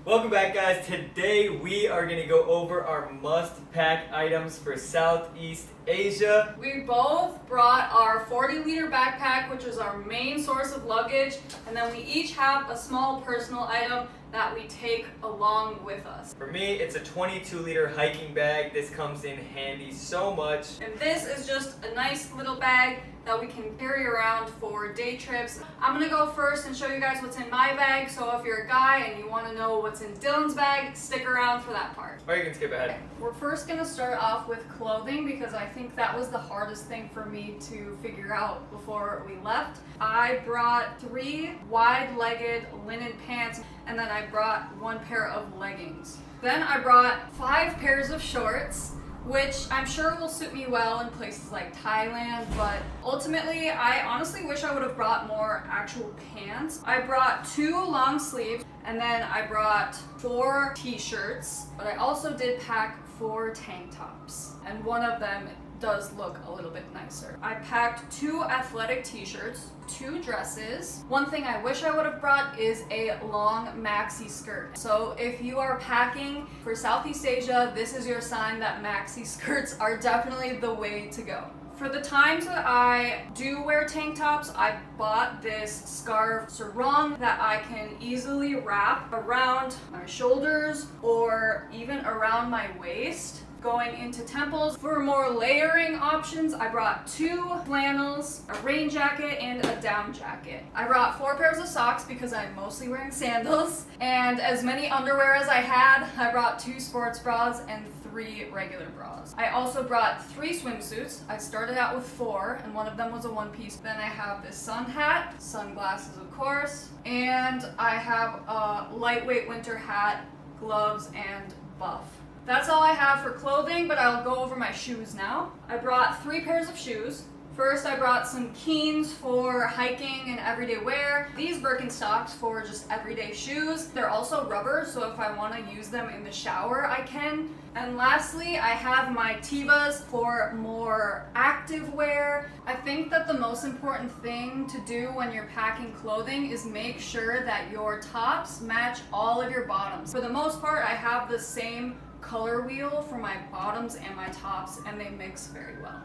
Welcome back, guys. Today we are going to go over our must-pack items for Southeast Asia. We both brought our 40-liter backpack, which is our main source of luggage, and then we each have a small personal item that we take along with us. For me, it's a 22-liter hiking bag. This comes in handy so much. And this is just a nice little bag that we can carry around for day trips. I'm gonna go first and show you guys what's in my bag, so if you're a guy and you wanna know what's in Dylan's bag, stick around for that part. Or you can skip ahead. We're first gonna start off with clothing because I think that was the hardest thing for me to figure out before we left. I brought 3 wide-legged linen pants, and then I brought 1 pair of leggings. Then I brought 5 pairs of shorts, which I'm sure will suit me well in places like Thailand, but ultimately I honestly wish I would have brought more actual pants. I brought 2 long sleeves, and then I brought 4 t-shirts, but I also did pack 4 tank tops, and one of them does look a little bit nicer. I packed 2 athletic t-shirts, 2 dresses. One thing I wish I would have brought is a long maxi skirt. So if you are packing for Southeast Asia, this is your sign that maxi skirts are definitely the way to go. For the times that I do wear tank tops, I bought this scarf sarong that I can easily wrap around my shoulders or even around my waist. Going into temples. For more layering options, I brought 2 flannels, a rain jacket, and a down jacket. I brought 4 pairs of socks because I'm mostly wearing sandals, and as many underwear as I had, I brought 2 sports bras and 3 regular bras. I also brought 3 swimsuits. I started out with 4, and one of them was a one-piece. Then I have this sun hat, sunglasses of course, and I have a lightweight winter hat, gloves, and buff. That's all I have for clothing, but I'll go over my shoes now. I brought 3 pairs of shoes. First, I brought some Keens for hiking and everyday wear. These Birkenstocks for just everyday shoes. They're also rubber, so if I want to use them in the shower, I can. And lastly, I have my Tevas for more active wear. I think that the most important thing to do when you're packing clothing is make sure that your tops match all of your bottoms. For the most part, I have the same color wheel for my bottoms and my tops, and they mix very well.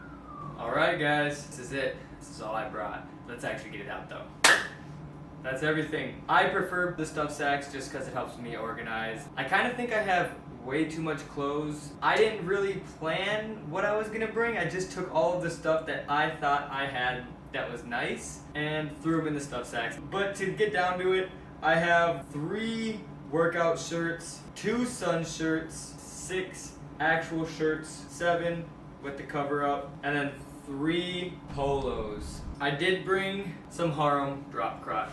Alright, guys, this is it. This is all I brought. Let's actually get it out though. That's everything. I prefer the stuff sacks just because it helps me organize. I kind of think I have way too much clothes. I didn't really plan what I was gonna bring. I just took all of the stuff that I thought I had that was nice and threw them in the stuff sacks. But to get down to it, I have 3 workout shirts, 2 sun shirts, 6 actual shirts, 7 with the cover up, and then 3 polos. I did bring some harem drop crotch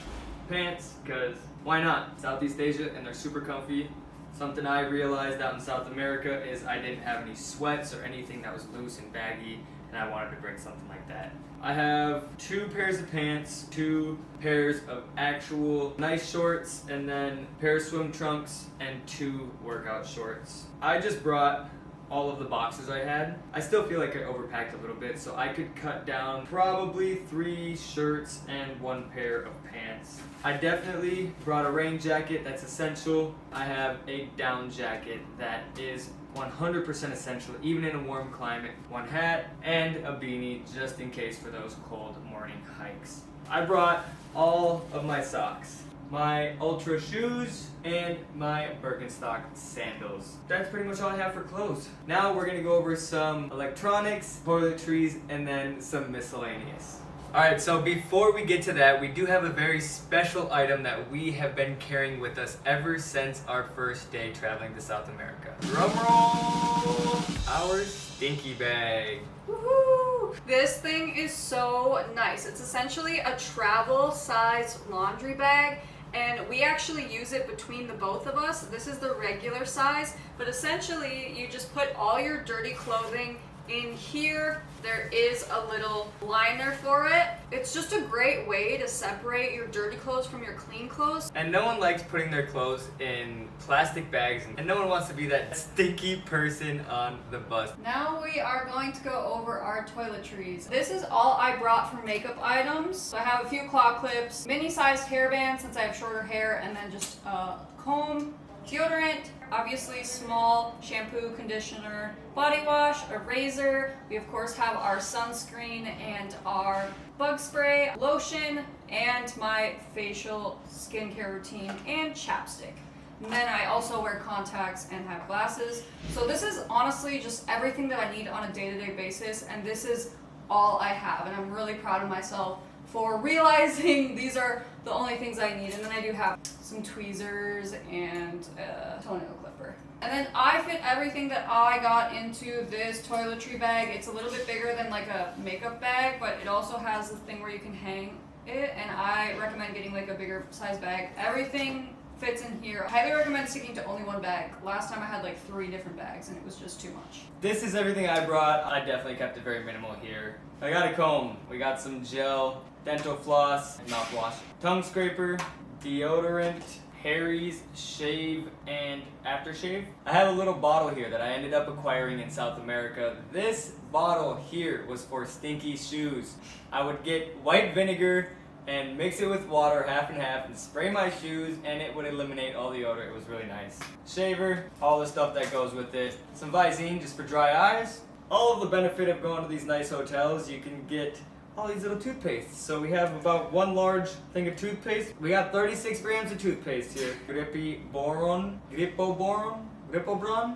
pants because why not? Southeast Asia, and they're super comfy. Something I realized out in South America is I didn't have any sweats or anything that was loose and baggy, and I wanted to bring something like that. I have 2 pairs of pants, 2 pairs of actual nice shorts, and then a pair of swim trunks and 2 workout shorts. I just brought all of the boxes I had. I still feel like I overpacked a little bit, so I could cut down probably 3 shirts and 1 pair of pants. I definitely brought a rain jacket, that's essential. I have a down jacket that is 100% essential, even in a warm climate. 1 hat and a beanie just in case for those cold morning hikes. I brought all of my socks, my Ultra shoes, and my Birkenstock sandals. That's pretty much all I have for clothes. Now we're gonna go over some electronics, toiletries, and then some miscellaneous. Alright, so before we get to that, we do have a very special item that we have been carrying with us ever since our first day traveling to South America. Drumroll! Our stinky bag. Woohoo! This thing is so nice. It's essentially a travel size laundry bag, and we actually use it between the both of us. This is the regular size, but essentially you just put all your dirty clothing in here. There is a little liner for it. It's just a great way to separate your dirty clothes from your clean clothes. And no one likes putting their clothes in plastic bags, and no one wants to be that stinky person on the bus. Now we are going to go over our toiletries. This is all I brought for makeup items. So I have a few claw clips, mini-sized hairband since I have shorter hair, and then just a comb, deodorant, obviously small shampoo, conditioner, body wash, a razor. We of course have our sunscreen and our bug spray, lotion, and my facial skincare routine and chapstick. And then I also wear contacts and have glasses. So this is honestly just everything that I need on a day-to-day basis, and this is all I have. And I'm really proud of myself for realizing these are the only things I need. And then I do have some tweezers and a toenail clipper. And then I fit everything that I got into this toiletry bag. It's a little bit bigger than like a makeup bag, but it also has the thing where you can hang it, and I recommend getting like a bigger size bag. Everything fits in here. I highly recommend sticking to only one bag. Last time I had like 3 different bags and it was just too much. This is everything I brought. I definitely kept it very minimal here. I got a comb. We got some gel, dental floss, and mouthwash, tongue scraper, deodorant, Harry's, shave, and aftershave. I have a little bottle here that I ended up acquiring in South America. This bottle here was for stinky shoes. I would get white vinegar and mix it with water half and half and spray my shoes, and it would eliminate all the odor. It was really nice. Shaver, all the stuff that goes with it. Some Visine just for dry eyes. All of the benefit of going to these nice hotels, you can get all these little toothpastes. So we have about 1 large thing of toothpaste. We got 36 grams of toothpaste here. Gripobron.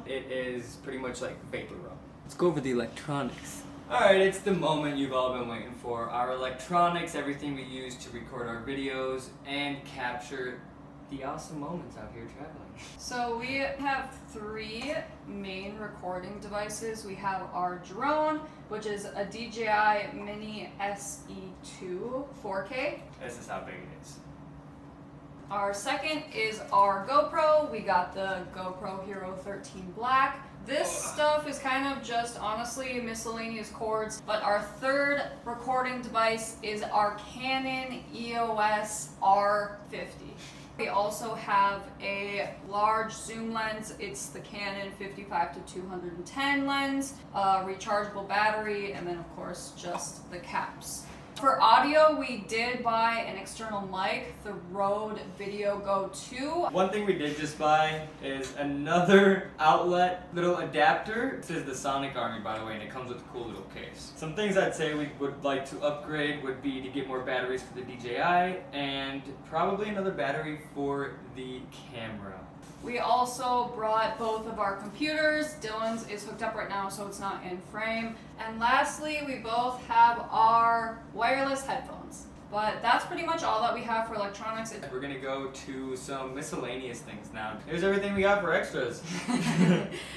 It is pretty much like vapor rub. Let's go over the electronics. Alright, it's the moment you've all been waiting for. Our electronics, everything we use to record our videos and capture the awesome moments out here traveling. So we have 3 main recording devices. We have our drone, which is a DJI Mini SE2 4K. This is how big it is. Our second is our GoPro. We got the GoPro Hero 13 Black. This stuff is kind of just honestly miscellaneous cords, but our third recording device is our Canon EOS R50. We also have a large zoom lens. It's the Canon 55 to 210 lens, a rechargeable battery, and then of course just the caps. For audio, we did buy an external mic, the Rode Video Go 2. One thing we did just buy is another outlet little adapter. This is the Sonic Army, by the way, and it comes with a cool little case. Some things I'd say we would like to upgrade would be to get more batteries for the DJI and probably another battery for the camera. We also brought both of our computers. Dylan's is hooked up right now, so it's not in frame. And lastly, we both have our wireless headphones. But that's pretty much all that we have for electronics. We're gonna go to some miscellaneous things now. Here's everything we got for extras.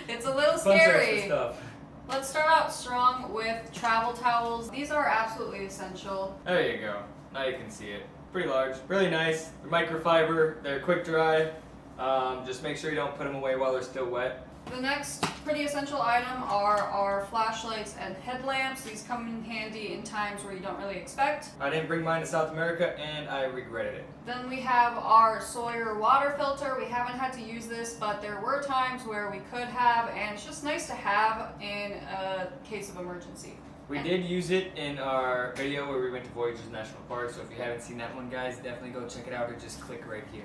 It's a little Bunch of extra scary. stuff. Let's start out strong with travel towels. These are absolutely essential. There you go. Now you can see it. Pretty large, really nice. They're microfiber, they're quick dry. Just make sure you don't put them away while they're still wet. The next pretty essential item are our flashlights and headlamps. These come in handy in times where you don't really expect. I didn't bring mine to South America and I regretted it. Then we have our Sawyer water filter. We haven't had to use this, but there were times where we could have, and it's just nice to have in a case of emergency. We did use it in our video where we went to Voyagers National Park, so if you haven't seen that one, guys, definitely go check it out or just click right here.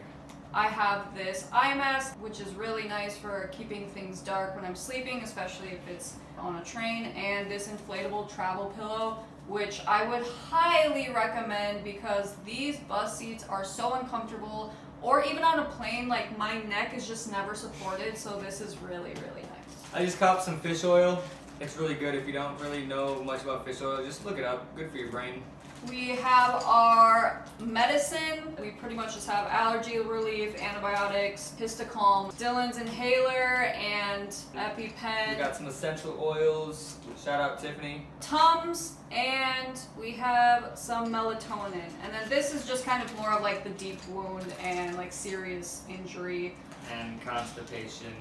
I have this eye mask, which is really nice for keeping things dark when I'm sleeping, especially if it's on a train, and this inflatable travel pillow, which I would highly recommend because these bus seats are so uncomfortable, or even on a plane, like my neck is just never supported, so this is really, really nice. I just copped some fish oil. It's really good. If you don't really know much about fish oil, just look it up. Good for your brain. We have our medicine. We pretty much just have allergy relief, antibiotics, Histocalm, Dylan's inhaler, and EpiPen. We got some essential oils. Shout out Tiffany. Tums, and we have some melatonin. And then this is just kind of more of like the deep wound and like serious injury. And constipation.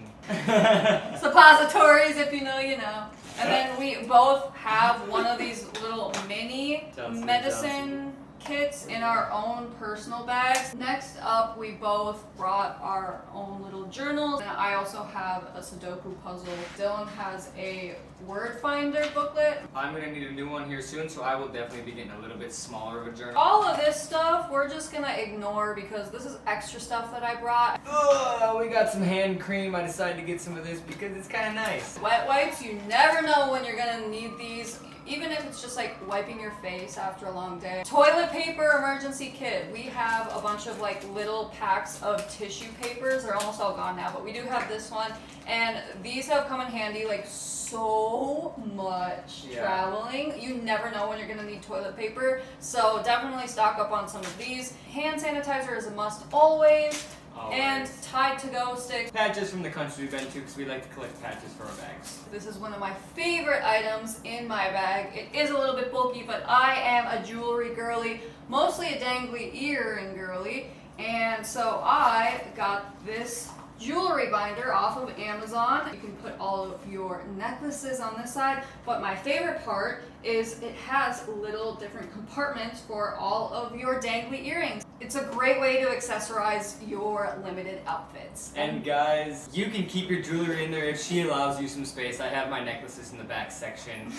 Suppositories, if you know, you know. And then we both have one of these little mini medicine kits in our own personal bags. Next up, we both brought our own little journals. And I also have a Sudoku puzzle. Dylan has a word finder booklet. I'm gonna need a new one here soon, so I will definitely be getting a little bit smaller of a journal. All of this stuff we're just gonna ignore because this is extra stuff that I brought. Ugh, we got some hand cream. I decided to get some of this because it's kind of nice. Wet wipes, you never know when you're gonna need these. Even if it's just like wiping your face after a long day. Toilet paper emergency kit. We have a bunch of like little packs of tissue papers. They're almost all gone now, but we do have this one. And these have come in handy like so much traveling. You never know when you're gonna need toilet paper. So definitely stock up on some of these. Hand sanitizer is a must always. And Tide to go sticks. Patches from the country we've been to because we like to collect patches for our bags. This is one of my favorite items in my bag. It is a little bit bulky, but I am a jewelry girly, mostly a dangly earring girly. And so I got this jewelry binder off of Amazon. You can put all of your necklaces on this side, but my favorite part is it has little different compartments for all of your dangly earrings. It's a great way to accessorize your limited outfits. And guys, you can keep your jewelry in there if she allows you some space. I have my necklaces in the back section.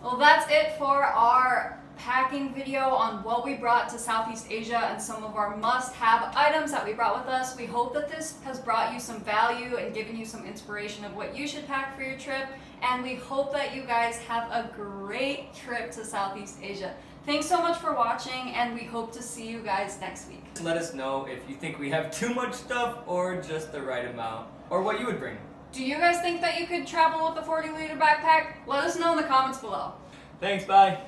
Well, that's it for our packing video on what we brought to Southeast Asia and some of our must-have items that we brought with us. We hope that this has brought you some value and given you some inspiration of what you should pack for your trip, and we hope that you guys have a great trip to Southeast Asia. Thanks so much for watching, and we hope to see you guys next week. Let us know if you think we have too much stuff or just the right amount, or what you would bring. Do you guys think that you could travel with a 40-liter backpack? Let us know in the comments below. Thanks, bye.